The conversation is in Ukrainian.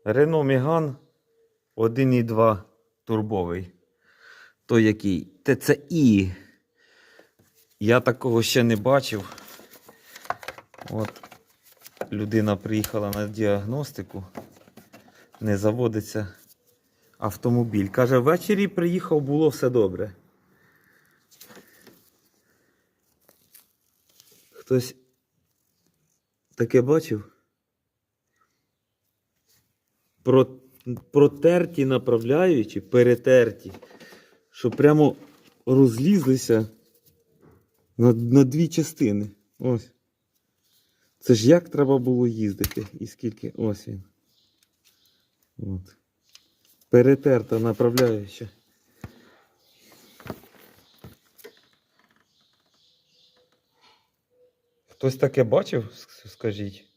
Renault Megane 1.2 турбовий. Той який? TCI. Я такого ще не бачив. От людина приїхала на діагностику. Не заводиться автомобіль. Каже, ввечері приїхав, було все добре. Хтось таке бачив? Протерті направляючі, перетерті, що прямо розлізлися на дві частини. Ось. Це ж як треба було їздити і скільки. Ось він. От. Перетерта направляюча. Хтось таке бачив, скажіть?